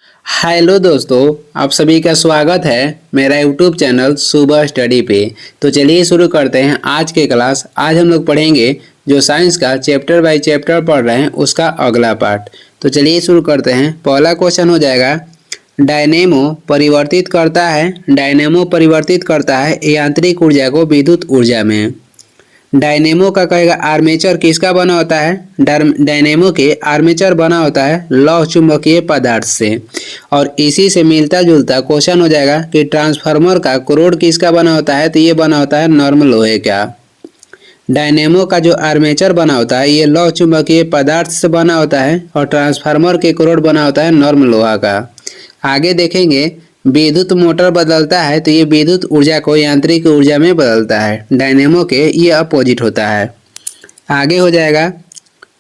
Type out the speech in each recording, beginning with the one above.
Hello दोस्तों, आप सभी का स्वागत है मेरा यूट्यूब चैनल सुबह स्टडी पे। तो चलिए शुरू करते हैं आज के क्लास। आज हम लोग पढ़ेंगे जो साइंस का चैप्टर बाय चैप्टर पढ़ रहे हैं उसका अगला पार्ट। तो चलिए शुरू करते हैं। पहला क्वेश्चन हो जाएगा, डायनेमो परिवर्तित करता है। डायनेमो परिवर्तित करता है यांत्रिक ऊर्जा को विद्युत ऊर्जा में। डायनेमो का कहेगा आर्मेचर किसका बना होता है। डायनेमो के आर्मेचर बना होता है लौह चुंबकीय पदार्थ से। और इसी से मिलता जुलता क्वेश्चन हो जाएगा कि ट्रांसफार्मर का कोरोड किसका बना होता है। तो ये बना होता है नॉर्म लोहे का। डायनेमो का जो आर्मेचर बना होता है ये लौह चुंबकीय पदार्थ से बना होता है और ट्रांसफार्मर के कोरोड बना होता है नॉर्म लोहा का। आगे देखेंगे, विद्युत मोटर बदलता है तो ये विद्युत ऊर्जा को यांत्रिक ऊर्जा में बदलता है। डायनेमो के ये अपोजिट होता है। आगे हो जाएगा,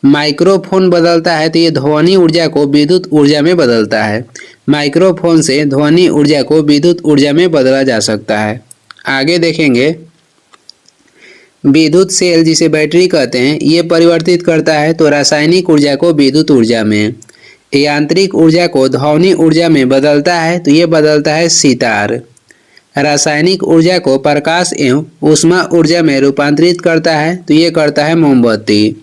माइक्रोफोन बदलता है तो ये ध्वनि ऊर्जा को विद्युत ऊर्जा में बदलता है। माइक्रोफोन से ध्वनि ऊर्जा को विद्युत ऊर्जा में बदला जा सकता है। आगे देखेंगे, विद्युत सेल जिसे बैटरी कहते हैं ये परिवर्तित करता है तो रासायनिक ऊर्जा को विद्युत ऊर्जा में। यांत्रिक ऊर्जा को ध्वनि ऊर्जा में बदलता है तो ये बदलता है सितार। रासायनिक ऊर्जा को प्रकाश एवं ऊष्मा ऊर्जा में रूपांतरित करता है तो ये करता है मोमबत्ती।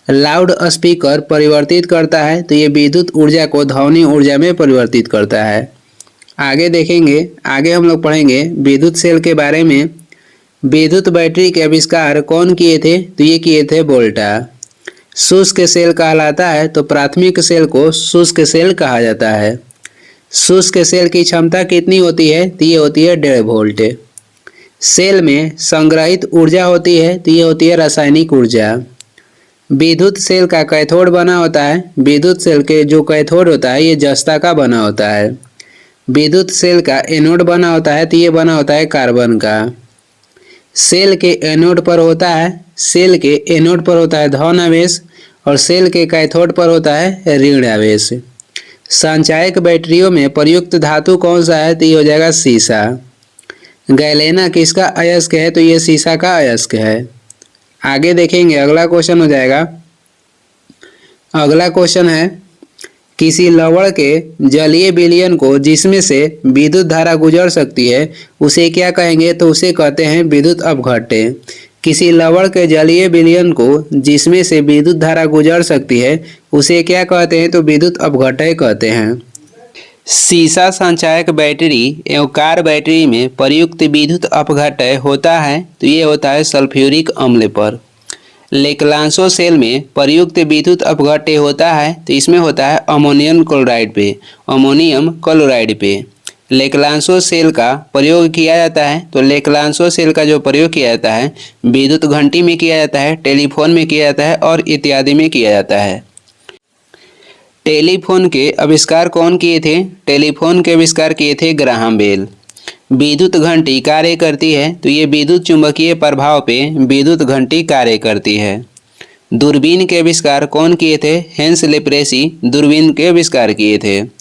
लाउड स्पीकर परिवर्तित करता है तो ये विद्युत ऊर्जा को ध्वनि ऊर्जा में परिवर्तित करता है। आगे देखेंगे, आगे हम लोग पढ़ेंगे विद्युत सेल के बारे में। विद्युत बैटरी के आविष्कार कौन किए थे। तो ये किए थे वोल्टा। शुष्क सेल कहलाता है तो प्राथमिक सेल को शुष्क सेल कहा जाता है। शुष्क सेल की क्षमता कितनी होती है। तो ये होती है 1.5 वोल्ट। सेल में संग्रहित ऊर्जा होती है तो ये होती है रासायनिक ऊर्जा। विद्युत सेल का कैथोड बना होता है। विद्युत सेल के जो कैथोड होता है ये जस्ता का बना होता है। विद्युत सेल का एनोड बना होता है तो ये बना होता है कार्बन का। सेल के एनोड पर होता है धन आवेश और सेल के कैथोड पर होता है ऋण आवेश। संचायक बैटरियों में प्रयुक्त धातु कौन सा है। तो ये हो जाएगा सीसा। गैलेना किसका अयस्क है। तो ये सीसा का अयस्क है। आगे देखेंगे, अगला क्वेश्चन हो जाएगा। अगला क्वेश्चन है, किसी लवण के जलीय विलयन को जिसमें से विद्युत धारा गुजर सकती है उसे क्या कहेंगे। तो उसे कहते हैं विद्युत अपघट्य। किसी लवण के जलीय विलयन को जिसमें से विद्युत धारा गुजर सकती है उसे क्या कहते हैं। तो विद्युत अपघट्य कहते हैं। सीसा संचायक बैटरी एवं कार बैटरी में प्रयुक्त विद्युत अपघट्य होता है तो ये होता है सल्फ्यूरिक अम्ल पर। लेक्लांसो सेल में प्रयुक्त विद्युत अपघट्य होता है तो इसमें होता है अमोनियम क्लोराइड पे। लेक्लांसो सेल का प्रयोग किया जाता है तो लेक्लांसो सेल का जो प्रयोग किया जाता है विद्युत घंटी में किया जाता है, टेलीफोन में किया जाता है और इत्यादि में किया जाता है। टेलीफोन के आविष्कार कौन किए थे। टेलीफोन के आविष्कार किए थे ग्राहम बेल। विद्युत घंटी कार्य करती है तो ये विद्युत चुंबकीय प्रभाव पे विद्युत घंटी कार्य करती है। दूरबीन के आविष्कार कौन किए थे। हेंस लेप्रेसी दूरबीन के आविष्कार किए थे।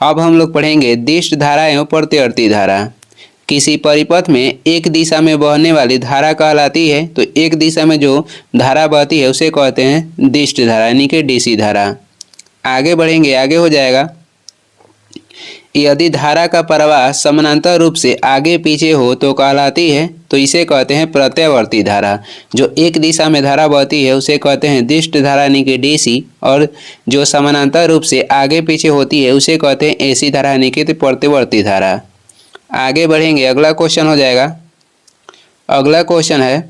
अब हम लोग पढ़ेंगे दिष्ट धारा एवं प्रत्यावर्ती धारा। किसी परिपथ में एक दिशा में बहने वाली धारा कहलाती है तो एक दिशा में जो धारा बहती है उसे कहते हैं दिष्ट धारा यानी कि डीसी धारा। आगे बढ़ेंगे, आगे हो जाएगा, यदि धारा का प्रवाह समानांतर रूप से आगे पीछे हो तो कहलाती है तो इसे कहते हैं प्रत्यावर्ती धारा। जो एक दिशा में धारा बहती है उसे कहते हैं दिष्ट धारा यानी कि डीसी और जो समानांतर रूप से आगे पीछे होती है उसे कहते हैं एसी धारा यानी कि प्रत्यावर्ती धारा। आगे बढ़ेंगे, अगला क्वेश्चन हो जाएगा। अगला क्वेश्चन है,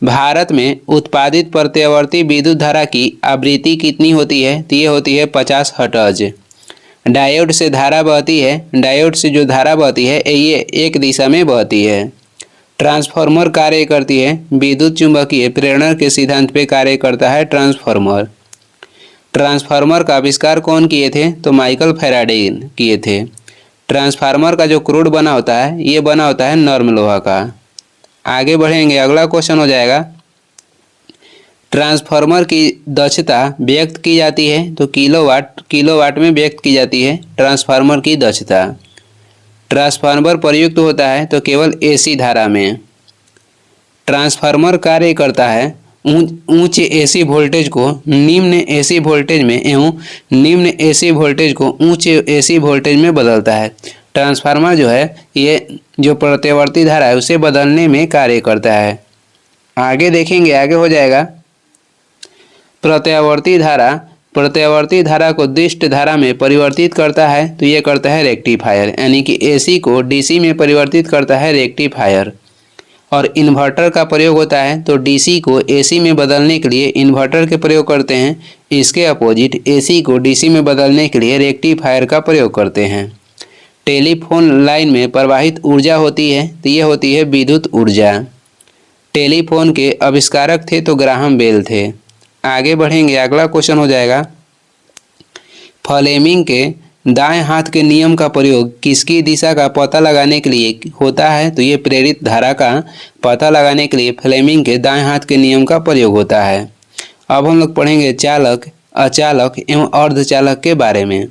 भारत में उत्पादित प्रत्यावर्ती विद्युत धारा की आवृत्ति कितनी होती है। तो ये होती है 50 हर्ट्ज। डायोड से धारा बहती है, डायोड से जो धारा बहती है ये एक दिशा में बहती है। ट्रांसफार्मर कार्य करती है विद्युत चुंबकीय प्रेरण के सिद्धांत पे कार्य करता है ट्रांसफार्मर। ट्रांसफार्मर का आविष्कार कौन किए थे। तो माइकल फैराडे किए थे। ट्रांसफार्मर का जो क्रूड बना होता है ये बना होता है नॉर्म लोहा का। आगे बढ़ेंगे, अगला क्वेश्चन हो जाएगा, ट्रांसफार्मर की दक्षता व्यक्त की जाती है तो किलोवाट में व्यक्त की जाती है ट्रांसफार्मर की दक्षता। ट्रांसफार्मर प्रयुक्त होता है तो केवल एसी धारा में। ट्रांसफार्मर कार्य करता है उच्च एसी वोल्टेज को निम्न एसी वोल्टेज में एवं निम्न एसी वोल्टेज को उच्च एसी वोल्टेज में बदलता है। ट्रांसफार्मर जो है ये जो प्रत्यावर्ती धारा है उसे बदलने में कार्य करता है। आगे देखेंगे, आगे हो जाएगा प्रत्यावर्ती धारा। प्रत्यावर्ती धारा को दिष्ट धारा में परिवर्तित करता है तो ये करता है रेक्टिफायर, यानी कि एसी को डीसी में परिवर्तित करता है रेक्टिफायर। और इन्वर्टर का प्रयोग होता है तो डीसी को एसी में बदलने के लिए इन्वर्टर के प्रयोग करते हैं। इसके अपोजिट एसी को डीसी में बदलने के लिए रेक्टिफायर का प्रयोग करते हैं। टेलीफोन लाइन में प्रवाहित ऊर्जा होती है तो ये होती है विद्युत ऊर्जा। टेलीफोन के आविष्कारक थे तो ग्राहम बेल थे। आगे बढ़ेंगे, अगला क्वेश्चन हो जाएगा फ्लेमिंग के दाएं हाथ के नियम का प्रयोग किसकी दिशा का पता लगाने के लिए होता है तो ये प्रेरित धारा का पता लगाने के लिए फ्लेमिंग के दाएं हाथ के नियम का प्रयोग होता है। अब हम लोग पढ़ेंगे चालक, अचालक एवं अर्धचालक के बारे में।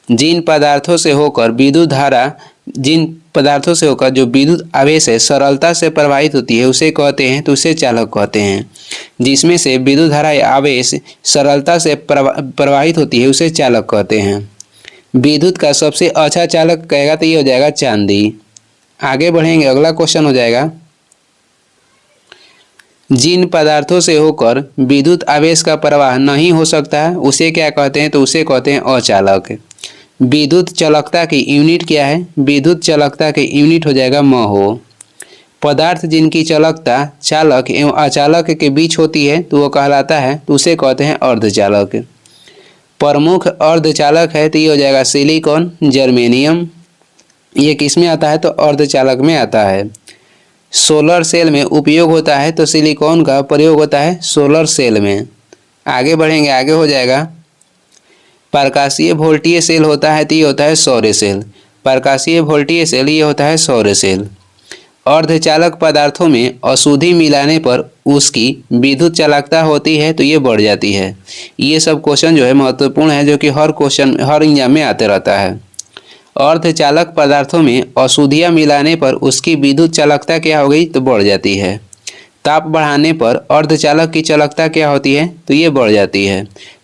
जिन पदार्थों से होकर विद्युत धारा जो विद्युत आवेश है सरलता से प्रवाहित होती है उसे कहते हैं तो उसे चालक कहते हैं। जिसमें से विद्युत धारा या आवेश सरलता से प्रवाहित होती है उसे चालक कहते हैं। विद्युत का सबसे अच्छा चालक कहेगा तो ये हो जाएगा चांदी। आगे बढ़ेंगे, अगला क्वेश्चन हो जाएगा जिन पदार्थों से होकर विद्युत आवेश का प्रवाह नहीं हो सकता है उसे क्या कहते हैं तो उसे कहते हैं अचालक। विद्युत चालकता की यूनिट क्या है? विद्युत चालकता की यूनिट हो जाएगा महो। पदार्थ जिनकी चालकता चालक एवं अचालक के बीच होती है तो वो कहलाता है तो उसे कहते हैं अर्धचालक। प्रमुख अर्धचालक है तो ये हो जाएगा सिलिकॉन, जर्मेनियम। ये किस में आता है तो अर्धचालक में आता है। सोलर सेल में उपयोग होता है तो सिलिकॉन का प्रयोग होता है सोलर सेल में। आगे बढ़ेंगे, आगे हो जाएगा प्रकाशीय वोल्टीय सेल होता है तो ये होता है सौर सेल। प्रकाशीय वोल्टीय सेल ये होता है सौर सेल। अर्धचालक पदार्थों में अशुद्धि मिलाने पर उसकी विद्युत चालकता होती है तो ये बढ़ जाती है। ये सब क्वेश्चन जो है महत्वपूर्ण है जो कि हर एग्जाम में आते रहता है। अर्धचालक पदार्थों में अशुद्धियाँ मिलाने पर उसकी विद्युत चालकता क्या हो गई तो बढ़ जाती है। ताप बढ़ाने पर अर्धचालक की चालकता क्या होती है तो ये बढ़ जाती है।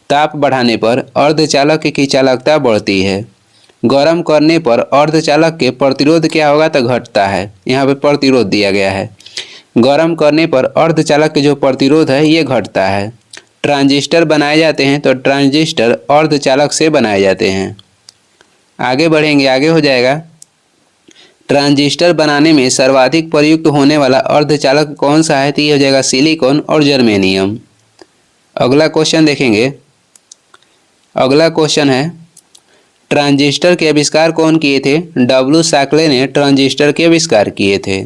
ताप बढ़ाने पर अर्धचालक की चालकता बढ़ती है। गर्म करने पर अर्धचालक के प्रतिरोध क्या होगा तो घटता है। यहाँ पे प्रतिरोध दिया गया है। गर्म करने पर अर्धचालक के जो प्रतिरोध है ये घटता है। ट्रांजिस्टर बनाए जाते हैं तो ट्रांजिस्टर अर्धचालक से बनाए जाते हैं। आगे बढ़ेंगे, आगे हो जाएगा ट्रांजिस्टर बनाने में सर्वाधिक प्रयुक्त होने वाला अर्धचालक कौन सा है तो ये हो जाएगा सिलिकॉन और जर्मेनियम। अगला क्वेश्चन देखेंगे। अगला क्वेश्चन है ट्रांजिस्टर के आविष्कार कौन किए थे? डब्ल्यू शाक्ले ने ट्रांजिस्टर के आविष्कार किए थे।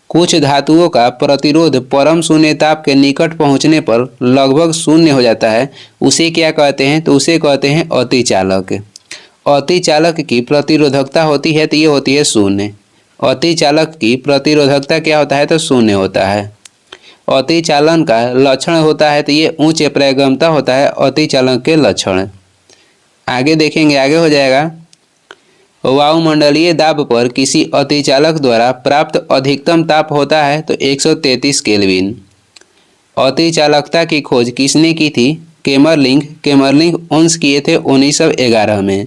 कुछ धातुओं का प्रतिरोध परम शून्य ताप के निकट पहुंचने पर लगभग शून्य हो जाता है, उसे क्या कहते हैं तो उसे कहते हैं अतिचालक। अतिचालक की प्रतिरोधकता होती है तो ये होती है शून्य। अतिचालक की प्रतिरोधकता क्या होता है तो शून्य होता है। अतिचालन का लक्षण होता है तो ये उच्च प्रायगमता होता है अतिचालक के लक्षण। आगे देखेंगे, आगे हो जाएगा वायुमंडलीय दाब पर किसी अतिचालक द्वारा प्राप्त अधिकतम ताप होता है तो 133 केल्विन। अतिचालकता की खोज किसने की थी? केमरलिंग ओन्स किए थे 1911 में।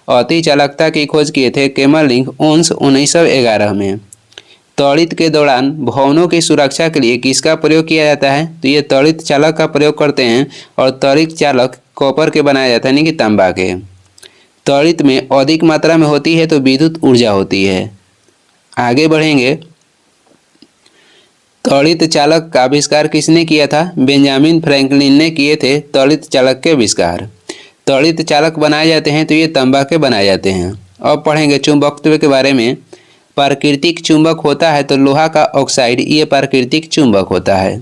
अतिचालकता की खोज किए थे केमरलिंग ओन्स 1911 में। त्वरित के दौरान भवनों की सुरक्षा के लिए किसका प्रयोग किया जाता है तो ये त्वरित चालक का प्रयोग करते हैं। और त्वरित चालक कॉपर के बनाया जाता है यानी कि तांबा के। त्वरित में अधिक मात्रा में होती है तो विद्युत ऊर्जा होती है। आगे बढ़ेंगे, त्वरित चालक का आविष्कार किसने किया था? बेंजामिन फ्रैंकलिन ने किए थे त्वरित चालक के आविष्कार। त्वरित चालक बनाए जाते हैं तो ये तांबा के बनाए जाते हैं। अब पढ़ेंगे चुंबकत्व के बारे में। प्राकृतिक चुंबक होता है तो लोहा का ऑक्साइड ये प्राकृतिक चुंबक होता है।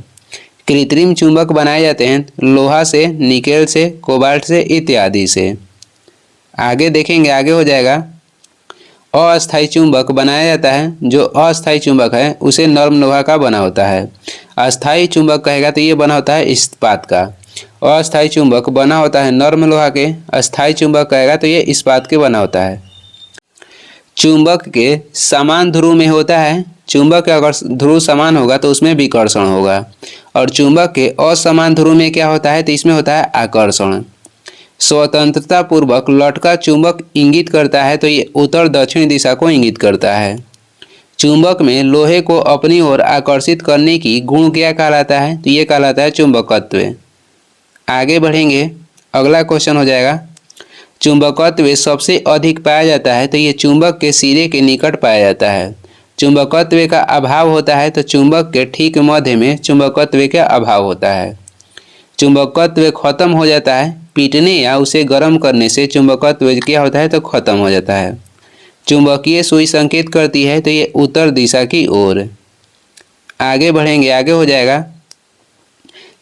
कृत्रिम चुंबक बनाए जाते हैं लोहा से, निकेल से, कोबाल्ट से इत्यादि से। आगे देखेंगे, आगे हो जाएगा अस्थायी चुंबक बनाया जाता है। जो अस्थायी चुंबक है उसे नरम लोहा का बना होता है। अस्थायी चुंबक कहेगा तो ये बना होता है इस्पात का। अस्थायी चुंबक बना होता है नरम लोहा के। अस्थायी चुंबक कहेगा तो ये इस्पात के बना होता है। चुंबक के समान ध्रुव में होता है चुंबक का अगर ध्रुव समान होगा तो उसमें विकर्षण होगा, और चुंबक के असमान ध्रुव में क्या होता है, तो इसमें होता है आकर्षण। स्वतंत्रता पूर्वक लटका चुंबक इंगित करता है, तो ये उत्तर दक्षिण दिशा को इंगित करता है। चुंबक में लोहे को अपनी ओर आकर्षित करने की गुण क्या कहलाता है, तो ये कहलाता है चुंबकत्व। आगे बढ़ेंगे, अगला क्वेश्चन हो जाएगा, चुंबकत्व सबसे अधिक पाया जाता है, तो ये चुंबक के सिरे के निकट पाया जाता है। चुंबकत्व का अभाव होता है तो चुंबक के ठीक मध्य में चुंबकत्व का अभाव होता है। चुंबकत्व खत्म हो जाता है पीटने या उसे गर्म करने से, चुंबकत्व क्या होता है, तो खत्म हो जाता है। चुंबकीय सुई संकेत करती है, तो ये उत्तर दिशा की ओर। आगे बढ़ेंगे, आगे हो जाएगा,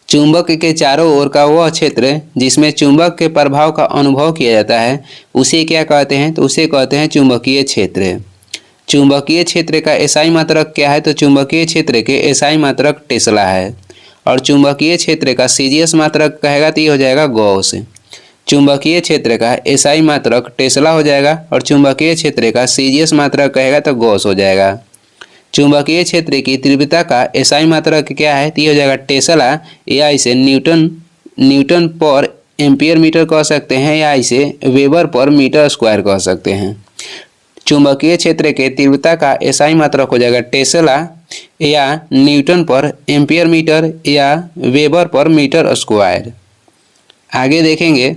चुंबक के चारों ओर का वह क्षेत्र जिसमें चुंबक के प्रभाव का अनुभव किया जाता है उसे क्या कहते हैं, तो उसे कहते हैं चुंबकीय क्षेत्र। चुंबकीय क्षेत्र का एसआई मात्रक क्या है, तो चुंबकीय क्षेत्र के एसआई मात्रक टेस्ला है, और चुंबकीय क्षेत्र का सीजीएस मात्रक कहेगा तो ये हो जाएगा गॉस। चुंबकीय क्षेत्र का एसआई मात्रक टेस्ला हो जाएगा और चुंबकीय क्षेत्र का सीजीएस मात्रक कहेगा तो गॉस हो जाएगा। चुंबकीय क्षेत्र की तीव्रता का एसआई मात्रक क्या है, तो ये हो जाएगा टेस्ला, या इसे न्यूटन पर एम्पियर मीटर कह सकते हैं, या इसे वेबर पर मीटर स्क्वायर कह सकते हैं। चुंबकीय क्षेत्र के तीव्रता का एसआई मात्रक हो जाएगा टेस्ला, या न्यूटन पर एम्पियर मीटर, या वेबर पर मीटर स्क्वायर। आगे देखेंगे,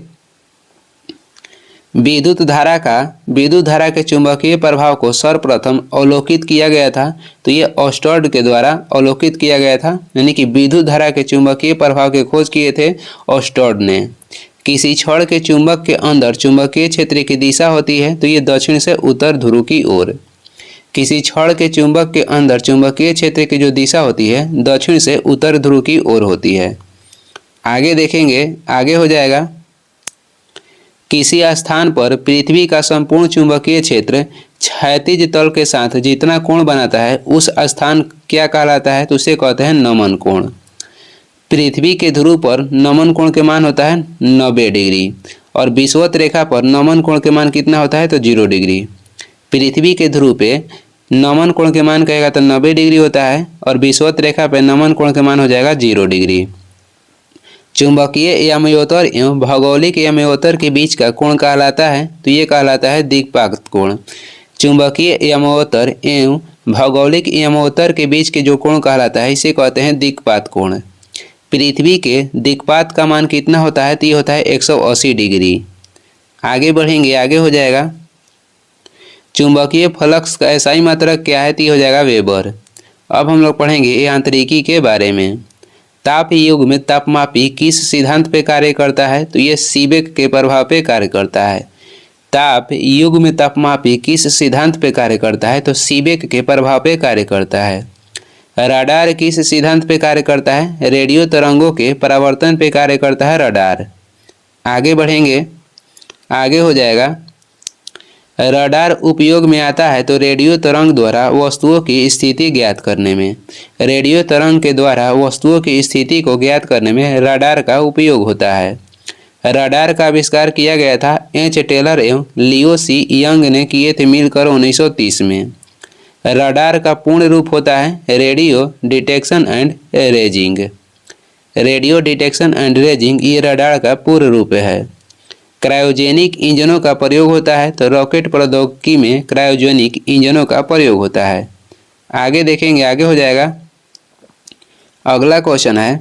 विद्युत धारा के चुंबकीय प्रभाव को सर्वप्रथम अवलोकित किया गया था, तो ये ऑस्टर्ड के द्वारा अवलोकित किया गया था, यानी कि विद्युत धारा के चुंबकीय प्रभाव की खोज किए थे ऑस्टर्ड ने। किसी छड़ के चुंबक के अंदर चुंबकीय क्षेत्र की दिशा होती है, तो ये दक्षिण से उत्तर ध्रुव की ओर। किसी छड़ के चुंबक के अंदर चुंबकीय क्षेत्र की जो दिशा होती है दक्षिण से उत्तर ध्रुव की ओर होती है। आगे देखेंगे, आगे हो जाएगा, किसी स्थान पर पृथ्वी का संपूर्ण चुंबकीय क्षेत्र क्षैतिज तल के साथ जितना कोण बनाता है उस स्थान क्या कहलाता है, तो उसे कहते हैं नमन कोण। पृथ्वी के ध्रुव पर नमन कोण के मान होता है 90 डिग्री, और विषुवत रेखा पर नमन कोण के मान कितना होता है, तो 0 डिग्री। पृथ्वी के ध्रुव पे नमन कोण के मान कहेगा तो 90 डिग्री होता है, और विषुवत रेखा पे नमन कोण के मान हो जाएगा 0 डिग्री। चुंबकीय यामयोत्तर एवं भौगोलिक यामयोत्तर के बीच का कोण कहलाता है, तो ये कहलाता है दिक्पात कोण। चुंबकीय यामयोत्तर एवं भौगोलिक यामयोत्तर के बीच के जो कोण कहलाता है इसे कहते हैं दिक्पात कोण। पृथ्वी के दिक्पात का मान कितना होता है, तो ये होता है 180 डिग्री। आगे बढ़ेंगे, आगे हो जाएगा, चुंबकीय फ्लक्स का एसआई मात्रक क्या है, तो ये हो जाएगा वेबर। अब हम लोग पढ़ेंगे यांत्रिकी के बारे में। ताप युग में तापमापी किस सिद्धांत पे कार्य करता है, तो ये सीबेक के प्रभाव पे कार्य करता है। ताप युग में तापमापी किस सिद्धांत पे कार्य करता है, तो सीबेक के प्रभाव पे कार्य करता है। रडार किस सिद्धांत पे कार्य करता है, रेडियो तरंगों के परावर्तन पे कार्य करता है रडार। आगे बढ़ेंगे, आगे हो जाएगा, रडार उपयोग में आता है तो रेडियो तरंग द्वारा वस्तुओं की स्थिति ज्ञात करने में। रेडियो तरंग के द्वारा वस्तुओं की स्थिति को ज्ञात करने में रडार का उपयोग होता है। रडार का आविष्कार किया गया था एच टेलर एवं लियो सी यंग ने किए थे मिलकर 1930 में। रडार का पूर्ण रूप होता है radio detection and raising. Radio detection and raising ये रडार का पूर्ण रूप है। क्रायोजेनिक इंजनों का प्रयोग होता है तो रॉकेट प्रौद्योगिकी में क्रायोजेनिक इंजनों का प्रयोग होता है। आगे देखेंगे, आगे हो जाएगा, अगला क्वेश्चन है,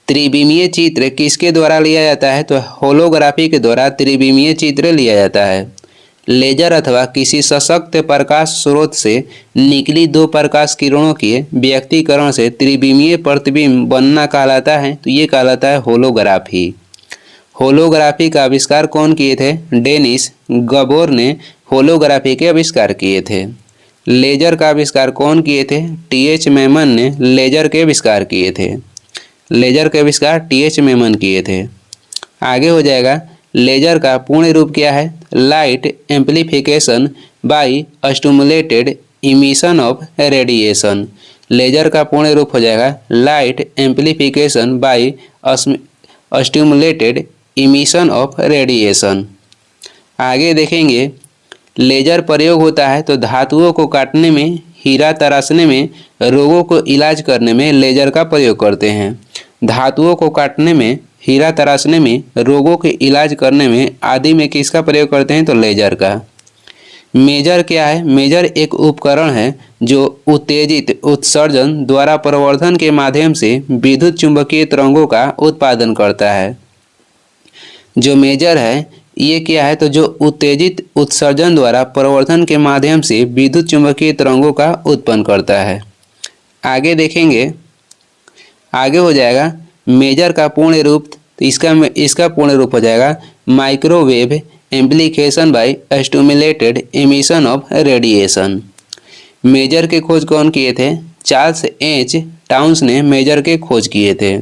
त्रिविमीय चित्र किसके द्वारा लिया जाता है, तो होलोग्राफी के द्वारा त्रिविमीय चित्र लिया जाता है। लेजर अथवा किसी सशक्त प्रकाश स्रोत से निकली दो प्रकाश किरणों के व्यक्तीकरण से त्रिविमीय प्रतिबिंब बनना कहलाता है, तो ये कहलाता है होलोग्राफी। होलोग्राफी का आविष्कार कौन किए थे, डेनिस गबोर ने होलोग्राफी के आविष्कार किए थे। लेजर का आविष्कार कौन किए थे, टीएच मैमन ने लेजर के आविष्कार किए थे। लेजर के आविष्कार टीएच मैमन किए थे। आगे हो जाएगा, लेजर का पूर्ण रूप क्या है, light amplification by stimulated emission of radiation. Laser का पूर्ण रूप हो जाएगा light amplification by stimulated emission of radiation. आगे देखेंगे, लेजर प्रयोग होता है तो धातुओं को काटने में, हीरा तराशने में, रोगों को इलाज करने में लेजर का प्रयोग करते हैं। धातुओं को काटने में, हीरा तराशने में, रोगों के इलाज करने में आदि में किसका प्रयोग करते हैं? तो लेजर का। मेजर क्या है? मेजर एक उपकरण है जो उत्तेजित उत्सर्जन द्वारा प्रवर्धन के माध्यम से विद्युत चुंबकीय तरंगों का उत्पादन करता है। जो मेजर है ये क्या है? तो जो उत्तेजित उत्सर्जन द्वारा प्रवर्धन के माध्यम से विद्युत चुंबकीय तरंगों का उत्पन्न करता है। आगे देखेंगे, आगे हो जाएगा मेजर का पूर्ण रूप। तो इसका पूर्ण रूप हो जाएगा microwave amplification by stimulated emission of radiation. Maser के खोज कौन किए थे? चार्ल्स एच टाउन्स ने मेजर के खोज किए थे।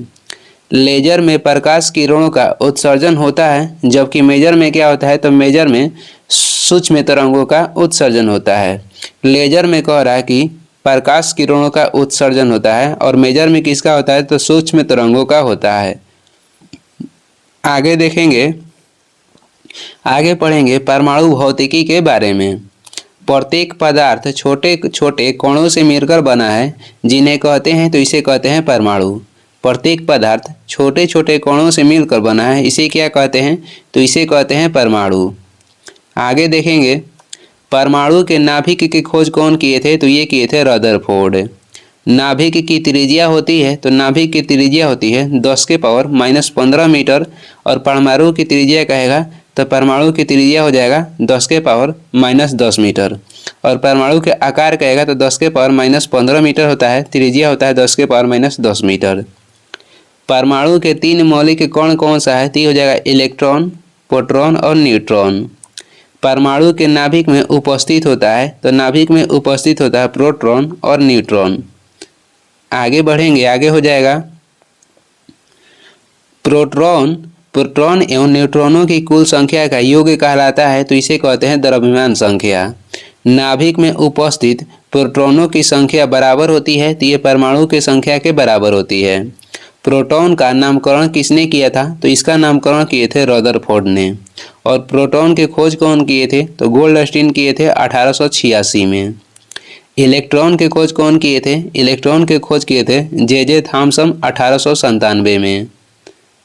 लेजर में प्रकाश किरणों का उत्सर्जन होता है, जबकि मेजर में क्या होता है? तो मेजर में सूक्ष्म तरंगों का उत्सर्जन होता है। लेजर में कह रहा है कि प्रकाश किरणों का उत्सर्जन होता है और मेजर में किसका होता है? तो सूक्ष्म तरंगों का होता है। आगे देखेंगे, आगे पढ़ेंगे परमाणु भौतिकी के बारे में। प्रत्येक पदार्थ छोटे छोटे कणों से मिलकर बना है, जिन्हें कहते हैं तो इसे कहते हैं परमाणु। प्रत्येक पदार्थ छोटे छोटे कणों से मिलकर बना है, इसे क्या कहते हैं? तो इसे कहते हैं परमाणु। आगे देखेंगे परमाणु के नाभिक की खोज कौन किए थे? तो ये किए थे रदरफोर्ड। नाभिक की त्रिज्या होती है, तो नाभिक की त्रिज्या होती है 10⁻⁻15 मीटर, और परमाणु की त्रिज्या कहेगा तो परमाणु की त्रिज्या हो जाएगा 10⁻−10 मीटर, और परमाणु के आकार कहेगा तो 10⁻−15 मीटर होता है, त्रिज्या होता है 10⁻−10 मीटर। परमाणु के 3 मौलिक कण कौन सा है? तो हो जाएगा इलेक्ट्रॉन, प्रोटॉन और न्यूट्रॉन। परमाणु के नाभिक में उपस्थित होता है, तो नाभिक में उपस्थित होता है प्रोटॉन और न्यूट्रॉन। आगे बढ़ेंगे, आगे हो जाएगा प्रोटॉन एवं न्यूट्रॉनों की कुल संख्या का योग कहलाता है, तो इसे कहते हैं द्रव्यमान संख्या। नाभिक में उपस्थित प्रोटॉनों की संख्या बराबर होती है, तो ये परमाणु की संख्या के बराबर होती है। प्रोटॉन का नामकरण किसने किया था? तो इसका नामकरण किए थे रदरफोर्ड ने। और प्रोटॉन के खोज कौन किए थे? तो गोल्डस्टीन किए थे 1886 में। इलेक्ट्रॉन के खोज कौन किए थे? इलेक्ट्रॉन के खोज किए थे जे थॉमसन 1897 में।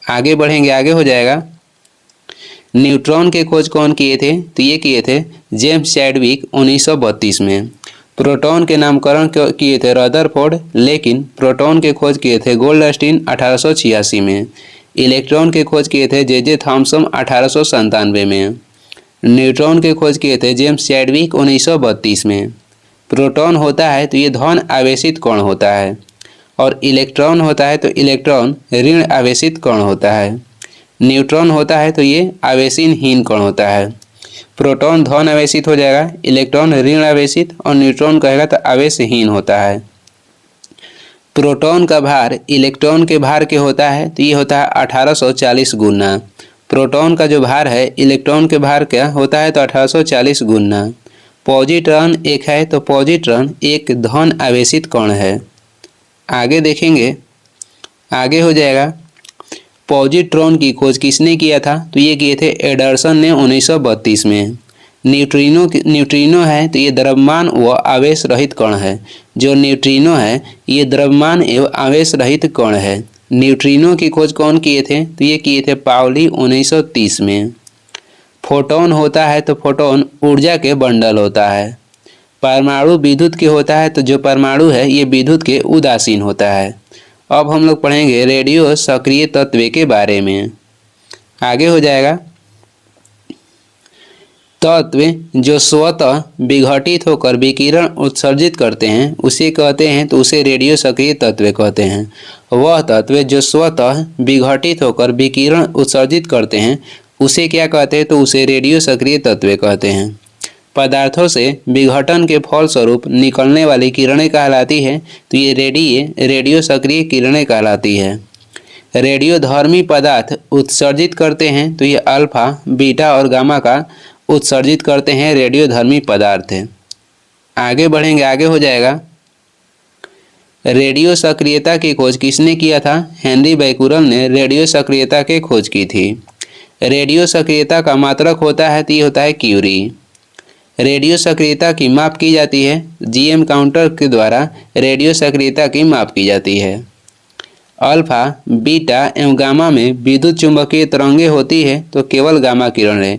आगे बढ़ेंगे, आगे हो जाएगा न्यूट्रॉन के खोज कौन किए थे? तो ये किए थे जेम्स चैडविक 1932 में। प्रोटॉन के नामकरण किए थे रदरफोर्ड, लेकिन प्रोटॉन के खोज किए थे गोल्डस्टीन 1886 में। इलेक्ट्रॉन के खोज किए थे जे थॉमसन 1897 में। न्यूट्रॉन के खोज किए थे जेम्स चैडविक 1932 में। प्रोटॉन होता है तो ये धन आवेशित कण होता है, और इलेक्ट्रॉन होता है तो इलेक्ट्रॉन ऋण आवेशित कण होता है। न्यूट्रॉन होता है तो ये आवेशहीन कण होता है। प्रोटॉन धन आवेशित हो जाएगा, इलेक्ट्रॉन ऋण आवेशित, और न्यूट्रॉन कहेगा तो आवेशहीन होता है। प्रोटॉन का भार इलेक्ट्रॉन के भार के होता है, तो ये होता है 1840 गुना। प्रोटॉन का जो भार है इलेक्ट्रॉन के भार क्या होता है? तो 1840 गुना। पॉजिट्रॉन एक है, तो पॉजिट्रॉन एक धन आवेशित कण है। आगे देखेंगे, आगे हो जाएगा पॉजिट्रॉन की खोज किसने किया था? तो ये किए थे एंडरसन ने 1932 में। न्यूट्रिनो है तो ये द्रव्यमान व आवेश रहित कण है। जो न्यूट्रिनो है ये द्रव्यमान एवं आवेश रहित कण है। न्यूट्रिनो की खोज कौन किए थे? तो ये किए थे पाउली 1930 में। फोटोन होता है तो फोटोन ऊर्जा के बंडल होता है। परमाणु विद्युत के होता है, तो जो परमाणु है ये विद्युत के उदासीन होता है। अब हम लोग पढ़ेंगे रेडियो सक्रिय तत्व के बारे में। आगे हो जाएगा तत्व जो स्वतः विघटित होकर विकिरण उत्सर्जित करते हैं उसे कहते हैं, तो उसे रेडियो सक्रिय तत्व कहते हैं। वह तत्व जो स्वतः विघटित होकर विकिरण उत्सर्जित करते हैं उसे क्या कहते हैं? तो उसे रेडियो सक्रिय तत्व कहते हैं। पदार्थों से विघटन के फलस्वरूप निकलने वाली किरणें कहलाती है, तो ये रेडियो सक्रिय किरणें कहलाती है। रेडियोधर्मी पदार्थ उत्सर्जित करते हैं, तो ये अल्फा, बीटा और गामा का उत्सर्जित करते हैं रेडियोधर्मी पदार्थ। आगे बढ़ेंगे, आगे हो जाएगा रेडियो सक्रियता की खोज किसने किया था? हेनरी बैकुरल ने रेडियो सक्रियता की खोज की थी। रेडियो सक्रियता का मात्रक होता है तो ये होता है क्यूरी। रेडियो सक्रियता की माप की जाती है, जीएम काउंटर के द्वारा रेडियो सक्रियता की माप की जाती है। अल्फा, बीटा एवं गामा में विद्युत चुंबकीय तरंगें होती है तो केवल गामा किरण है।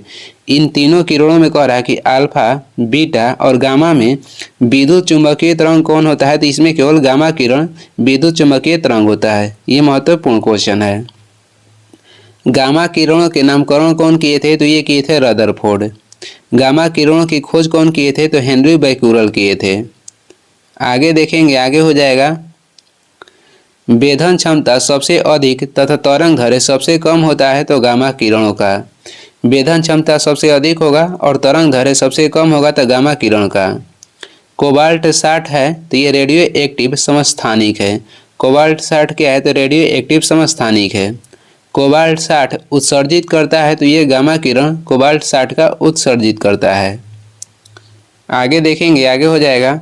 इन तीनों किरणों में कह रहा है कि अल्फा, बीटा और गामा में विद्युत चुंबकीय तरंग कौन होता है, तो इसमें केवल गामा किरण विद्युत चुंबकीय तरंग होता है। ये महत्वपूर्ण क्वेश्चन है। गामा किरणों के नामकरण कौन किए थे, तो ये किए थे रदरफोर्ड। गामा किरणों की खोज कौन किए थे, तो हेनरी बैक्यूरेल किए थे। आगे देखेंगे, आगे हो जाएगा, वेधन क्षमता सबसे अधिक तथा तरंग दैर्घ्य सबसे कम होता है तो गामा किरणों का। वेधन क्षमता सबसे अधिक होगा और तरंग दैर्घ्य सबसे कम होगा तो गामा किरण का। कोबाल्ट 60 है तो ये रेडियो एक्टिव समस्थानिक है। कोबाल्ट 60 क्या है, तो रेडियो एक्टिव समस्थानिक है। कोबाल्ट 60 उत्सर्जित करता है तो ये गामा किरण कोबाल्ट 60 का उत्सर्जित करता है। आगे देखेंगे, आगे हो जाएगा,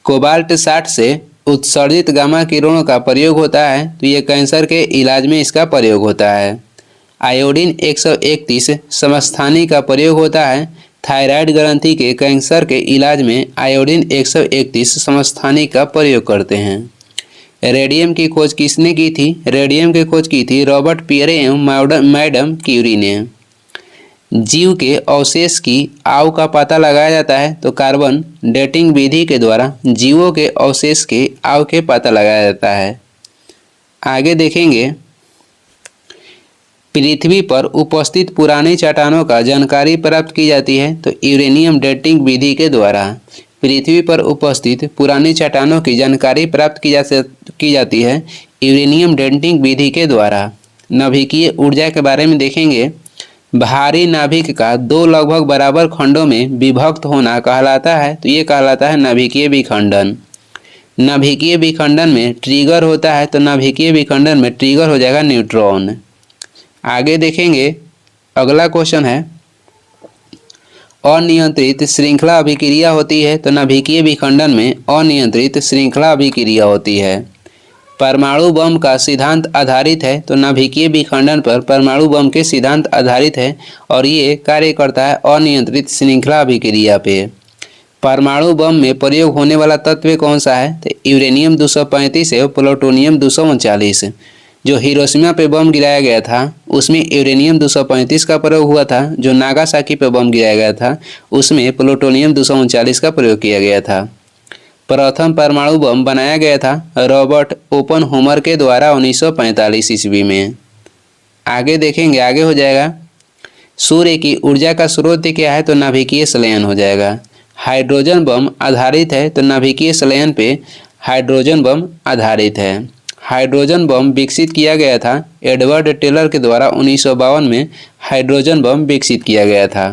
कोबाल्ट 60 से उत्सर्जित गामा किरणों का प्रयोग होता है तो ये कैंसर के इलाज में इसका प्रयोग होता है। आयोडीन 131 समस्थानिक का प्रयोग होता है। थायराइड ग्रंथि के कैंसर के इलाज में आयोडीन 131 समस्थानिक का प्रयोग करते हैं। रेडियम की खोज किसने की थी, रेडियम की खोज की थी रॉबर्ट पियरे एवं मैडम क्यूरी ने। जीव के अवशेष की आयु का पता लगाया जाता है तो कार्बन डेटिंग विधि के द्वारा जीवों के अवशेष के आयु के पता लगाया जाता है। आगे देखेंगे, पृथ्वी पर उपस्थित पुरानी चट्टानों का जानकारी प्राप्त की जाती है तो यूरेनियम डेटिंग विधि के द्वारा। पृथ्वी पर उपस्थित पुरानी चट्टानों की जानकारी प्राप्त की जाती है यूरेनियम डेटिंग विधि के द्वारा। नाभिकीय ऊर्जा के बारे में देखेंगे, भारी नाभिक का दो लगभग बराबर खंडों में विभक्त होना कहलाता है तो ये कहलाता है नाभिकीय विखंडन। नाभिकीय विखंडन में ट्रिगर होता है तो नाभिकीय विखंडन में ट्रिगर हो जाएगा न्यूट्रॉन। आगे देखेंगे, अगला क्वेश्चन है, अनियंत्रित श्रृंखला अभिक्रिया होती है तो नाभिकीय विखंडन में अनियंत्रित श्रृंखला अभिक्रिया होती है। परमाणु बम का सिद्धांत आधारित है तो नाभिकीय विखंडन पर परमाणु बम के सिद्धांत आधारित है और ये कार्य करता है अनियंत्रित श्रृंखला अभिक्रिया पे। परमाणु बम में प्रयोग होने वाला तत्व कौन सा है, तो यूरेनियम 235 एवं प्लूटोनियम 239। जो हिरोशिमा पे बम गिराया गया था उसमें यूरेनियम 235 का प्रयोग हुआ था। जो नागासाकी पे बम गिराया गया था उसमें प्लूटोनियम 239 का प्रयोग किया गया था। प्रथम परमाणु बम बनाया गया था रॉबर्ट ओपनहोमर के द्वारा 1945 ईस्वी में। आगे देखेंगे, आगे हो जाएगा, सूर्य की ऊर्जा का स्रोत क्या है, तो नाभिकीय संलयन हो जाएगा। हाइड्रोजन बम आधारित है तो नाभिकीय संलयन पे हाइड्रोजन बम आधारित है। हाइड्रोजन बम विकसित किया गया था एडवर्ड टेलर के द्वारा 1952 में हाइड्रोजन बम विकसित किया गया था।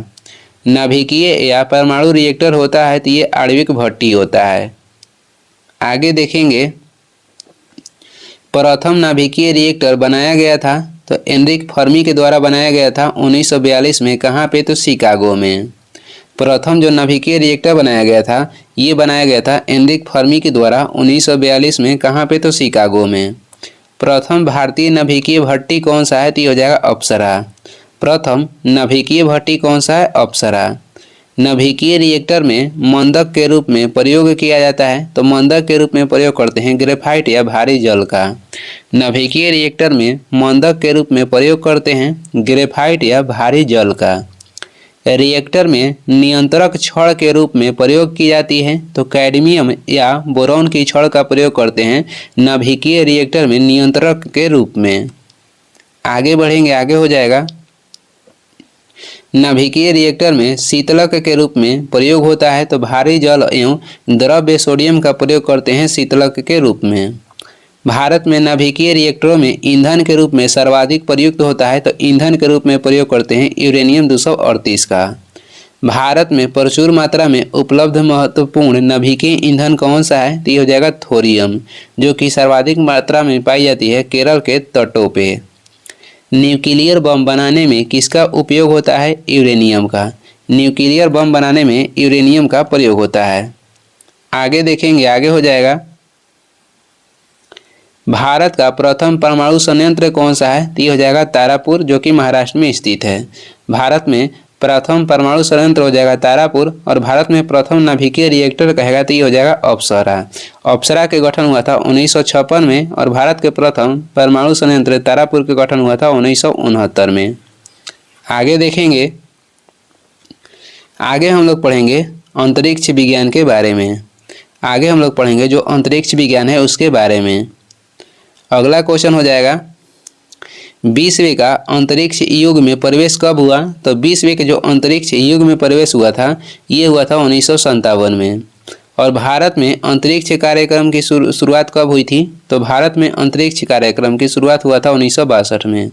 नाभिकीय या परमाणु रिएक्टर होता है तो ये आणविक भट्टी होता है। आगे देखेंगे, प्रथम नाभिकीय रिएक्टर बनाया गया था तो एनरिक फर्मी के द्वारा बनाया गया था 1942 में। कहाँ पे, तो शिकागो में। प्रथम जो नाभिकीय रिएक्टर बनाया गया था ये बनाया गया था एनरिक फर्मी के द्वारा 1942 में। कहाँ पे, तो शिकागो में। प्रथम भारतीय नाभिकीय भट्टी कौन सा है, तो ये हो जाएगा अप्सरा। प्रथम नाभिकीय भट्टी कौन सा है, अप्सरा। नाभिकीय रिएक्टर में मंदक के रूप में प्रयोग किया जाता है तो मंदक के रूप में प्रयोग करते हैं ग्रेफाइट या भारी जल का। नाभिकीय रिएक्टर में मंदक के रूप में प्रयोग करते हैं ग्रेफाइट या भारी जल का। रिएक्टर में नियंत्रक छड़ के रूप में प्रयोग की जाती है तो कैडमियम या बोरॉन की छड़ का प्रयोग करते हैं नाभिकीय रिएक्टर में नियंत्रक के रूप में। आगे बढ़ेंगे, आगे हो जाएगा, नाभिकीय रिएक्टर में शीतलक के रूप में प्रयोग होता है तो भारी जल एवं द्रव्य सोडियम का प्रयोग करते हैं शीतलक के रूप में। भारत में नाभिकीय रिएक्टरों में ईंधन के रूप में सर्वाधिक प्रयुक्त होता है तो ईंधन के रूप में प्रयोग करते हैं यूरेनियम 238 का। भारत में प्रचुर मात्रा में उपलब्ध महत्वपूर्ण नाभिकीय ईंधन कौन सा है, तो ये हो जाएगा थोरियम, जो कि सर्वाधिक मात्रा में पाई जाती है केरल के तटों पे। न्यूक्लियर बम बनाने में किसका उपयोग होता है, यूरेनियम का। न्यूक्लियर बम बनाने में यूरेनियम का प्रयोग होता है। आगे देखेंगे, आगे हो जाएगा, भारत का प्रथम परमाणु संयंत्र कौन सा है, तो ये हो जाएगा तारापुर, जो कि महाराष्ट्र में स्थित है। भारत में प्रथम परमाणु संयंत्र हो जाएगा तारापुर, और भारत में प्रथम नाभिकीय रिएक्टर कहेगा तो ये हो जाएगा अप्सरा। अप्सरा के गठन हुआ था 1956 में, और भारत के प्रथम परमाणु संयंत्र तारापुर के गठन हुआ था 1969 में। आगे देखेंगे, आगे हम लोग पढ़ेंगे अंतरिक्ष विज्ञान के बारे में। आगे हम लोग पढ़ेंगे जो अंतरिक्ष विज्ञान है उसके बारे में। अगला क्वेश्चन हो जाएगा 20वीं का अंतरिक्ष युग में प्रवेश कब हुआ? तो 20वीं के जो अंतरिक्ष युग में प्रवेश हुआ था ये हुआ था 1957 में। और भारत में अंतरिक्ष कार्यक्रम की शुरुआत कब हुई थी? तो भारत में अंतरिक्ष कार्यक्रम की शुरुआत हुआ था 1962 में,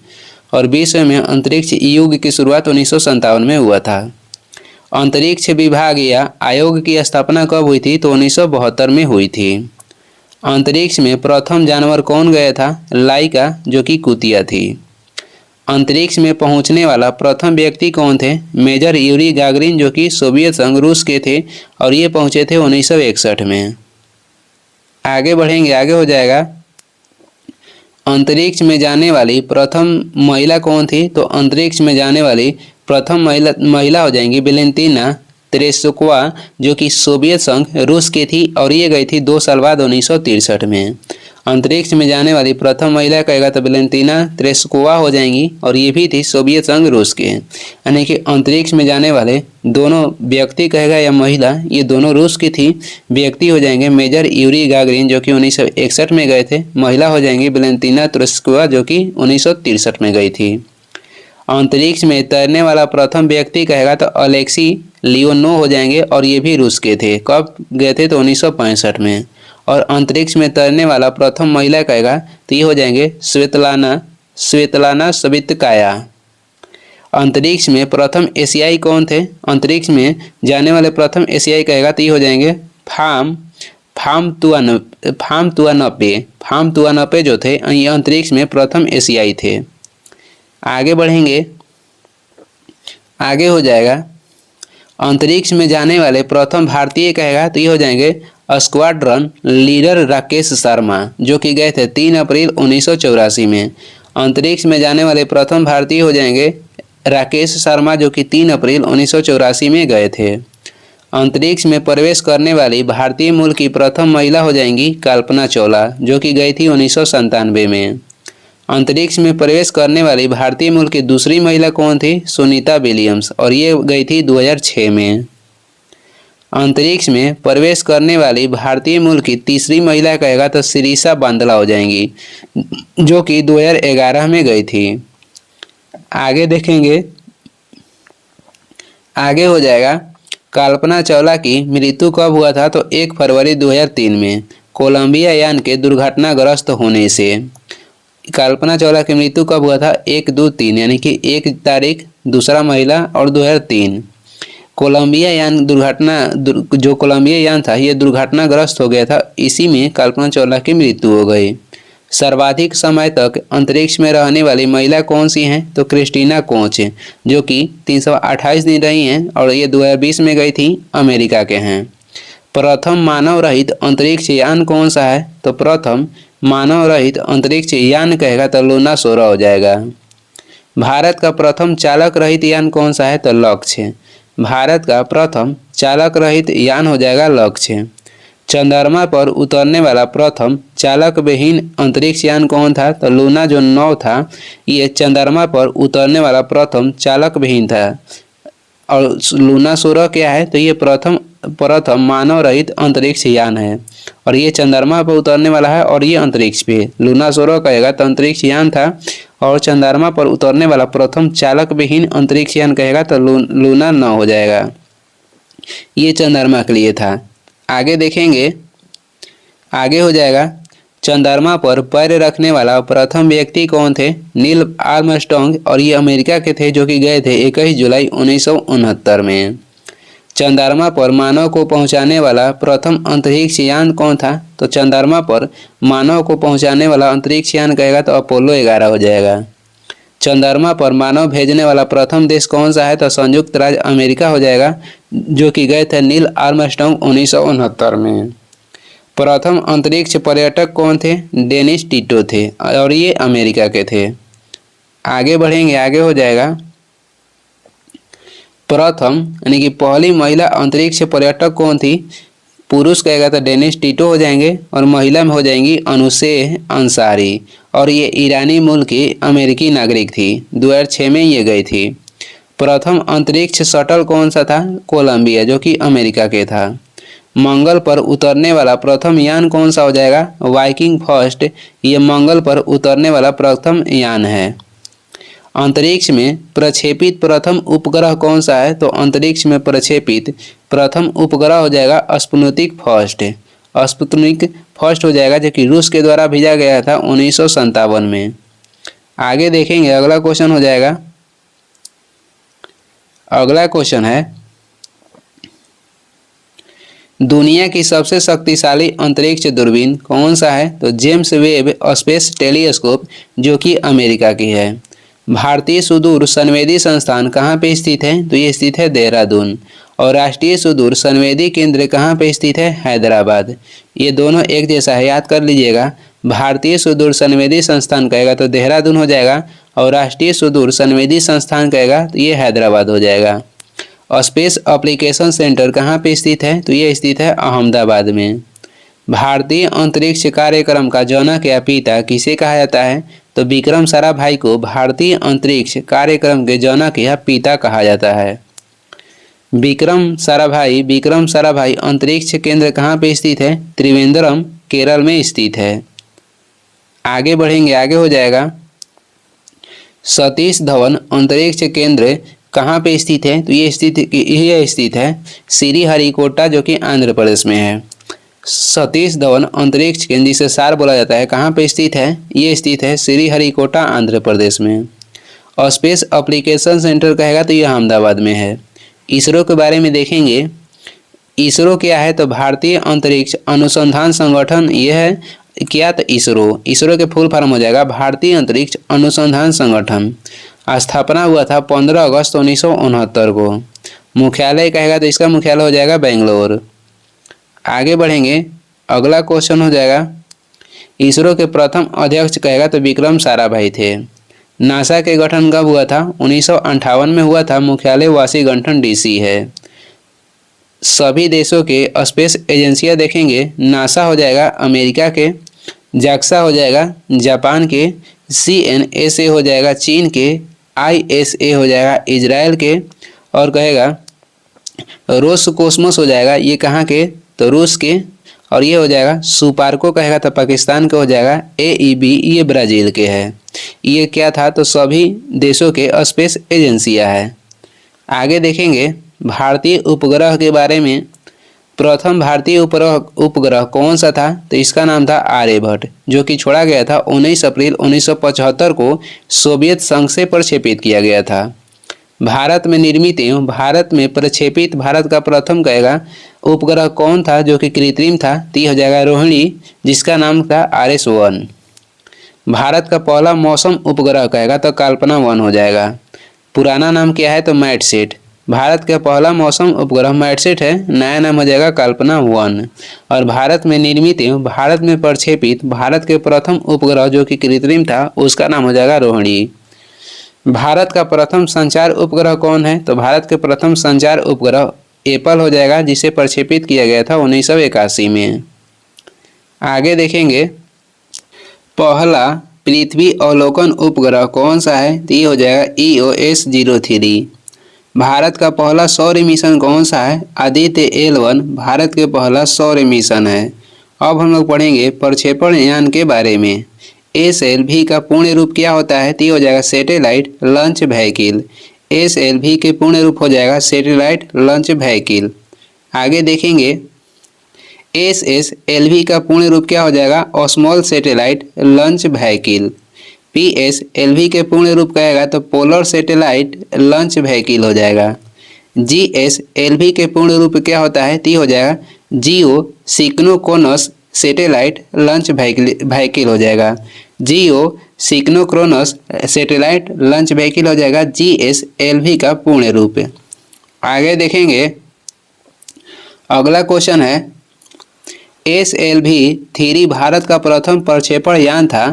और विश्व में अंतरिक्ष युग की शुरुआत 1957 में हुआ था। अंतरिक्ष विभाग या आयोग की स्थापना कब हुई थी? तो 1972 में हुई थी। अंतरिक्ष में प्रथम जानवर कौन गया था? लाइका, जो कि कुतिया थी। अंतरिक्ष में पहुंचने वाला प्रथम व्यक्ति कौन थे? मेजर यूरी गागरिन, जो कि सोवियत संघ रूस के थे, और ये पहुंचे थे 1961 में। आगे बढ़ेंगे, आगे हो जाएगा अंतरिक्ष में जाने वाली प्रथम महिला कौन थी? तो अंतरिक्ष में जाने वाली प्रथम महिला हो जाएंगी वेलेंटिना तेरेस्कोवा, जो कि सोवियत संघ रूस की थी, और ये गई थी 2 साल बाद 1963 में। अंतरिक्ष में जाने वाली प्रथम महिला कहेगा तो वेलेंटिना तेरेस्कोवा हो जाएंगी, और ये भी थी सोवियत संघ रूस के। यानी कि अंतरिक्ष में जाने वाले दोनों व्यक्ति कहेगा या महिला, ये दोनों रूस की थी। व्यक्ति हो जाएंगे मेजर यूरी गागरिन, जो कि 1961 में गए थे। महिला हो जाएंगी वेलेंटिना तेरेस्कोवा, जो कि 1963 में गई थी। अंतरिक्ष में तैरने वाला प्रथम व्यक्ति कहेगा तो अलेक्सी लियोनोव हो जाएंगे, और ये भी रूस के थे। कब गए थे? तो 1965 में। और अंतरिक्ष में तैरने वाला प्रथम महिला कहेगा तो ये हो जाएंगे स्वेतलाना सवितकाया। अंतरिक्ष में प्रथम एशियाई कौन थे? अंतरिक्ष में जाने वाले प्रथम एशियाई कहेगा तो ये हो जाएंगे फाम तुआनपे जो थे, ये अंतरिक्ष में प्रथम एशियाई थे। आगे बढ़ेंगे, आगे हो जाएगा अंतरिक्ष में जाने वाले प्रथम भारतीय कहेगा तो ये हो जाएंगे स्क्वाड्रन लीडर राकेश शर्मा, जो कि गए थे 3 अप्रैल 1984 में। अंतरिक्ष में जाने वाले प्रथम भारतीय हो जाएंगे राकेश शर्मा, जो कि 3 अप्रैल 1984 में गए थे। अंतरिक्ष में प्रवेश करने वाली भारतीय मूल की प्रथम महिला हो जाएंगी कल्पना चावला, जो कि गई थी 1997 में। अंतरिक्ष में प्रवेश करने वाली भारतीय मूल की दूसरी महिला कौन थी? सुनीता विलियम्स, और ये गई थी 2006 में। अंतरिक्ष में प्रवेश करने वाली भारतीय मूल की तीसरी महिला कहेगा तो शिरीषा बांदला हो जाएंगी, जो कि 2011 में गई थी। आगे देखेंगे, आगे हो जाएगा कल्पना चावला की मृत्यु कब हुआ था? तो 1 फरवरी 2003 में कोलंबिया यान के दुर्घटनाग्रस्त होने से। कल्पना चावला की मृत्यु कब हुआ था? 1, 2, 3, यानी कि 1 तारीख, दूसरा महिला, और 2003। कोलंबिया यान जो कोलंबिया यान था ये दुर्घटनाग्रस्त हो गया था, इसी में कल्पना चावला की मृत्यु हो गई। सर्वाधिक समय तक अंतरिक्ष में रहने वाली महिला कौन सी हैं? तो क्रिस्टीना कोच, जो कि 328 दिन रही हैं, और ये 2020 में गई थी, अमेरिका के हैं। प्रथम मानव रहित अंतरिक्ष यान कौन सा है? तो प्रथम मानव रहित अंतरिक्ष यान कहेगा तो लूना 16 हो जाएगा। भारत का प्रथम चालक रहित यान कौन सा है? तो लक्ष्य। भारत का प्रथम चालक रहित यान हो जाएगा लक्ष्य। चंद्रमा पर उतरने वाला प्रथम चालक विहीन अंतरिक्ष यान कौन था? तो लूना जो 9 था, ये चंद्रमा पर उतरने वाला प्रथम चालक विहीन था। और लूना 16 क्या है? तो ये प्रथम मानव रहित अंतरिक्ष यान है, और ये चंद्रमा पर उतरने वाला है, और ये अंतरिक्ष पे। लूना 16 कहेगा तो अंतरिक्ष यान था, और चंद्रमा पर उतरने वाला प्रथम चालक विहीन अंतरिक्ष यान कहेगा तो लूना 9 हो जाएगा। ये चंद्रमा के लिए था। आगे देखेंगे, आगे हो जाएगा चंद्रमा पर पैर रखने वाला प्रथम व्यक्ति कौन थे? नील आर्मस्ट्रॉन्ग, और ये अमेरिका के थे, जो कि गए थे 21 जुलाई 1969 में। चंद्रमा पर मानव को पहुंचाने वाला प्रथम अंतरिक्ष यान कौन था? तो चंद्रमा पर मानव को पहुंचाने वाला अंतरिक्ष यान कहेगा तो अपोलो 11 हो जाएगा। चंद्रमा पर मानव भेजने वाला प्रथम देश कौन सा है? तो संयुक्त राज्य अमेरिका हो जाएगा, जो कि गए थे नील आर्मस्ट्रॉन्ग 1969 में। प्रथम अंतरिक्ष पर्यटक कौन थे? डेनिस टिटो थे, और ये अमेरिका के थे। आगे बढ़ेंगे, आगे हो जाएगा प्रथम यानी कि पहली महिला अंतरिक्ष पर्यटक कौन थी? पुरुष कहेगा तो डेनिस टिटो हो जाएंगे और महिला में हो जाएंगी अनुशेह अंसारी, और ये ईरानी मूल की अमेरिकी नागरिक थी। 2006 में ये गई थी। प्रथम अंतरिक्ष शटल कौन सा था? कोलंबिया, जो कि अमेरिका के था। मंगल पर उतरने वाला प्रथम यान कौन सा हो जाएगा? वाइकिंग फर्स्ट, ये मंगल पर उतरने वाला प्रथम यान है। अंतरिक्ष में प्रक्षेपित प्रथम उपग्रह कौन सा है? तो अंतरिक्ष में प्रक्षेपित प्रथम उपग्रह हो जाएगा स्पुतनिक फर्स्ट। स्पुतनिक फर्स्ट हो जाएगा, जो कि रूस के द्वारा भेजा गया था 1957 में। आगे देखेंगे, अगला क्वेश्चन हो जाएगा। अगला क्वेश्चन है, दुनिया की सबसे शक्तिशाली अंतरिक्ष दूरबीन कौन सा है? तो जेम्स वेब स्पेस टेलीस्कोप, जो कि अमेरिका की है। भारतीय सुदूर संवेदी संस्थान कहाँ पे स्थित है? तो ये स्थित है देहरादून। और राष्ट्रीय सुदूर संवेदी केंद्र कहाँ पे स्थित है? हैदराबाद। ये दोनों एक जैसा है, याद कर लीजिएगा। भारतीय सुदूर संवेदी संस्थान कहेगा तो देहरादून हो जाएगा, और राष्ट्रीय सुदूर संवेदी संस्थान कहेगा तो ये हैदराबाद हो जाएगा। स्पेस एप्लीकेशन सेंटर कहाँ पे स्थित है? तो ये स्थित है अहमदाबाद में। भारतीय अंतरिक्ष कार्यक्रम का जनक या पिता किसे कहा जाता है? तो विक्रम साराभाई को भारतीय अंतरिक्ष कार्यक्रम के जनक या पिता कहा जाता है। विक्रम साराभाई अंतरिक्ष केंद्र कहाँ पे स्थित है? त्रिवेंद्रम, केरल में स्थित है। आगे बढ़ेंगे, आगे हो जाएगा। सतीश धवन अंतरिक्ष केंद्र कहाँ पे स्थित है? तो ये स्थित है श्रीहरिकोटा, जो कि आंध्र प्रदेश में है। सतीश धवन अंतरिक्ष केंद्र, जिसे सार बोला जाता है, कहाँ पे स्थित है? ये स्थित है श्रीहरिकोटा, आंध्र प्रदेश में। और स्पेस एप्लीकेशन सेंटर कहेगा तो ये अहमदाबाद में है। इसरो के बारे में देखेंगे। इसरो क्या है? तो भारतीय अंतरिक्ष अनुसंधान संगठन। ये है क्या? तो इसरो के फुल फॉर्म हो जाएगा भारतीय अंतरिक्ष अनुसंधान संगठन। स्थापना हुआ था 15 अगस्त 1969 को। मुख्यालय कहेगा तो इसका मुख्यालय हो जाएगा बेंगलोर। आगे बढ़ेंगे, अगला क्वेश्चन हो जाएगा। इसरो के प्रथम अध्यक्ष कहेगा तो विक्रम साराभाई थे। नासा के गठन कब हुआ था? 1958 में हुआ था। मुख्यालय वाशिंगटन DC है। सभी देशों के स्पेस एजेंसियां देखेंगे। नासा हो जाएगा अमेरिका के, जाक्सा हो जाएगा जापान के, CNSA हो जाएगा चीन के, ISA हो जाएगा इजराइल के, और कहेगा रोसकोस्मोस हो जाएगा ये कहाँ के? तो रूस के, और ये हो जाएगा सुपार्को कहेगा तो पाकिस्तान का हो जाएगा। AEB ये ब्राज़ील के है। ये क्या था? तो सभी देशों के स्पेस एजेंसियां है। आगे देखेंगे भारतीय उपग्रह के बारे में। प्रथम भारतीय उपग्रह कौन सा था? तो इसका नाम था आर्यभट्ट, जो कि छोड़ा गया था 19 अप्रैल 1975 को सोवियत संघ से प्रक्षेपित किया गया था। भारत में निर्मित एवं भारत में प्रक्षेपित भारत का प्रथम कहेगा उपग्रह कौन था जो कि कृत्रिम था? तो ये हो जाएगा रोहिणी, जिसका नाम था RS-1। भारत का पहला मौसम उपग्रह कहेगा तो कल्पना 1 हो जाएगा। पुराना नाम क्या है? तो मैटसेट। भारत का पहला मौसम उपग्रह मैटसेट है, नया नाम हो जाएगा कल्पना 1। और भारत में निर्मित एवं भारत में प्रक्षेपित भारत के प्रथम उपग्रह जो कि कृत्रिम था, उसका नाम हो जाएगा रोहिणी। भारत का प्रथम संचार उपग्रह कौन है? तो भारत के प्रथम संचार उपग्रह एप्पल हो जाएगा, जिसे प्रक्षेपित किया गया था 1981 में। आगे देखेंगे, पहला पृथ्वी अवलोकन उपग्रह कौन सा है? तो ये हो जाएगा EOS-03। भारत का पहला सौर मिशन कौन सा है? आदित्य L1 भारत के पहला सौर मिशन है। अब हम लोग पढ़ेंगे प्रक्षेपण यान के बारे में। SLV का पूर्ण रूप क्या होता है? तो ये हो जाएगा सैटेलाइट लॉन्च व्हीकल। SLV के पूर्ण रूप हो जाएगा सैटेलाइट लॉन्च व्हीकल। आगे देखेंगे SSLV का पूर्ण रूप क्या हो जाएगा? Small satellite launch vehicle. PSLV के पूर्ण रूप कहेगा तो पोलर सैटेलाइट लॉन्च व्हीकल हो जाएगा। GSLV के पूर्ण रूप क्या होता है? तो हो जाएगा जियो सिक्नोक्रोनस सैटेलाइट लॉन्च व्हीकल हो जाएगा। जियो सिक्नोक्रोनस सैटेलाइट लॉन्च व्हीकल हो जाएगा GSLV का पूर्ण रूप। आगे देखेंगे, अगला क्वेश्चन है SLV-3 भारत का प्रथम प्रक्षेपण यान था।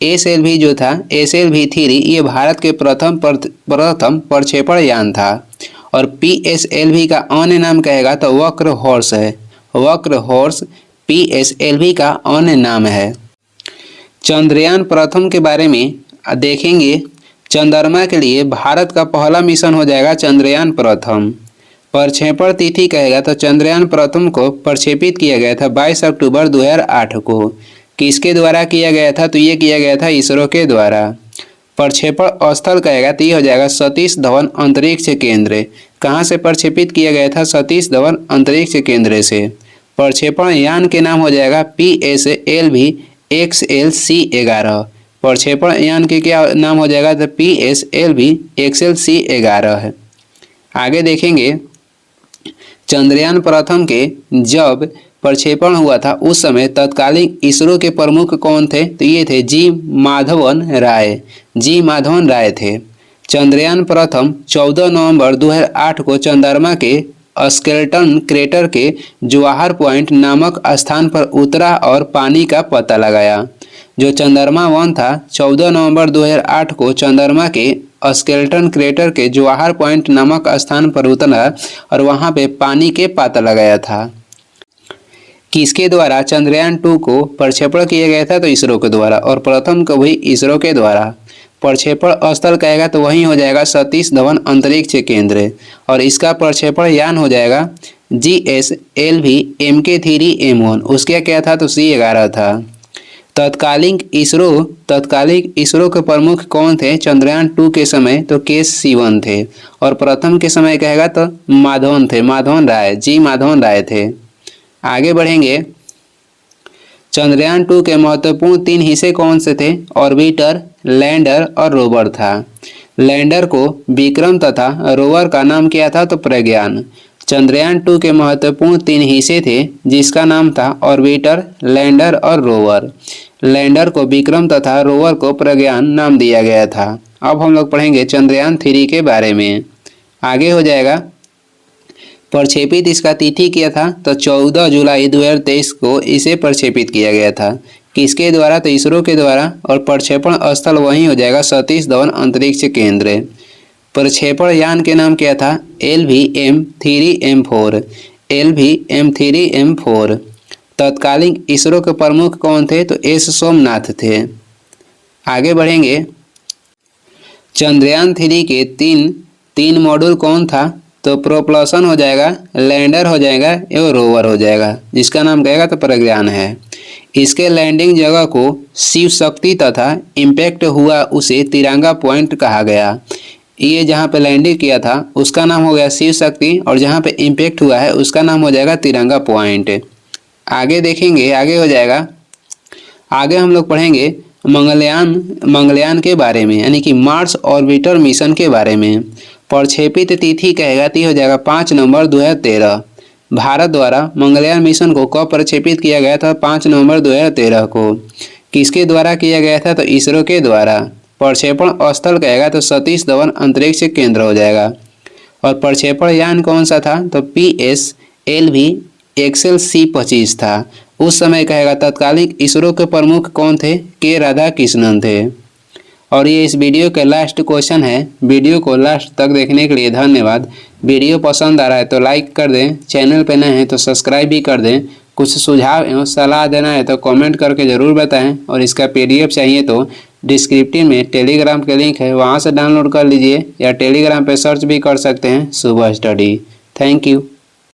SLV जो था SLV-3 ये भारत के प्रथम प्रक्षेपण यान था। और PSLV का अन्य नाम कहेगा तो वक्र हॉर्स है। वक्र हॉर्स PSLV का अन्य नाम है। चंद्रयान प्रथम के बारे में देखेंगे। चंद्रमा के लिए भारत का पहला मिशन हो जाएगा चंद्रयान प्रथम। प्रक्षेपण तिथि कहेगा तो चंद्रयान प्रथम को प्रक्षेपित किया गया था 22 अक्टूबर 2008 को। किसके द्वारा किया गया था तो ये किया गया था इसरो के द्वारा। प्रक्षेपण स्थल कहेगा तो ये हो जाएगा सतीश धवन अंतरिक्ष केंद्र। कहाँ से प्रक्षेपित किया गया था? सतीश धवन अंतरिक्ष केंद्र से। प्रक्षेपण यान के नाम हो जाएगा PSLV XLC-11। प्रक्षेपण यान के क्या नाम हो जाएगा तो PSLV XLC-11 है। आगे देखेंगे चंद्रयान प्रथम के जब प्रक्षेपण हुआ था उस समय तत्कालीन इसरो के प्रमुख कौन थे तो ये थे जी माधवन राय थे। चंद्रयान प्रथम 14 नवंबर 2008 को चंद्रमा के स्केलेटन क्रेटर के जवाहर पॉइंट नामक स्थान पर उतरा और पानी का पता लगाया। जो चंद्रमा 1 था 14 नवंबर 2008 को चंद्रमा के स्केलेटन क्रेटर के जवाहर पॉइंट नामक स्थान पर उतरा और वहां पे पानी के पता लगाया था। किसके द्वारा? चंद्रयान 2 को प्रक्षेपण किया गया था तो इसरो के द्वारा, और प्रथम को भी इसरो के द्वारा। प्रक्षेपण स्थल कहेगा तो वही हो जाएगा सतीश धवन अंतरिक्ष केंद्र, और इसका प्रक्षेपण यान हो जाएगा GSLV Mk3M1। उसके क्या था तो C-11 था। तत्कालीन इसरो के प्रमुख कौन थे चंद्रयान 2 के समय तो K-Sivan थे, और प्रथम के समय कहेगा तो माधवन राय थे। आगे बढ़ेंगे। चंद्रयान 2 के महत्वपूर्ण 3 हिस्से कौन से थे? ऑर्बिटर, लैंडर और रोवर था। लैंडर को विक्रम तथा रोवर का नाम क्या था तो प्रज्ञान। चंद्रयान 2 के महत्वपूर्ण 3 हिस्से थे जिसका नाम था ऑर्बिटर, लैंडर और रोवर। लैंडर को विक्रम तथा रोवर को प्रज्ञान नाम दिया गया था। अब हम लोग पढ़ेंगे चंद्रयान 3 के बारे में। आगे हो जाएगा। प्रक्षेपित इसका तिथि क्या था तो 14 जुलाई 2023 को इसे प्रक्षेपित किया गया था। किसके द्वारा तो इसरो के द्वारा, और प्रक्षेपण स्थल वही हो जाएगा सतीश धवन अंतरिक्ष केंद्र। प्रक्षेपण यान के नाम क्या था? LV-M3M4। तत्कालीन इसरो के प्रमुख कौन थे तो S सोमनाथ थे। आगे बढ़ेंगे। चंद्रयान 3 के तीन मॉड्यूल कौन था तो प्रोपल्शन हो जाएगा, लैंडर हो जाएगा एवं रोवर हो जाएगा, जिसका नाम कहेगा तो प्रज्ञान है। इसके लैंडिंग जगह को शिव शक्ति तथा इम्पैक्ट हुआ उसे तिरंगा पॉइंट कहा गया। ये जहाँ पे लैंडिंग किया था उसका नाम हो गया शिव शक्ति, और जहाँ पे इम्पैक्ट हुआ है उसका नाम हो जाएगा तिरंगा पॉइंट। आगे देखेंगे। आगे हो जाएगा। आगे हम लोग पढ़ेंगे मंगलयान के बारे में, यानी कि मार्स ऑर्बिटर मिशन के बारे में। प्रक्षेपित तिथि कहेगा तो हो जाएगा 5 नवंबर 2013। भारत द्वारा मंगलयान मिशन को कब प्रक्षेपित किया गया था? 5 नवंबर 2013 को। किसके द्वारा किया गया था तो इसरो के द्वारा। प्रक्षेपण स्थल कहेगा तो सतीश धवन अंतरिक्ष केंद्र हो जाएगा, और प्रक्षेपण यान कौन सा था तो PSLV XLC-25 था। उस समय कहेगा तत्कालीन इसरो के प्रमुख कौन थे? के राधाकृष्णन थे। और ये इस वीडियो का लास्ट क्वेश्चन है। वीडियो को लास्ट तक देखने के लिए धन्यवाद। वीडियो पसंद आ रहा है तो लाइक कर दें, चैनल पर नए हैं तो सब्सक्राइब भी कर दें। कुछ सुझाव एवं सलाह देना है तो कमेंट करके ज़रूर बताएं, और इसका PDF चाहिए तो डिस्क्रिप्टिव में टेलीग्राम के लिंक है, वहाँ से डाउनलोड कर लीजिए, या टेलीग्राम पर सर्च भी कर सकते हैं सुबह स्टडी। Thank you.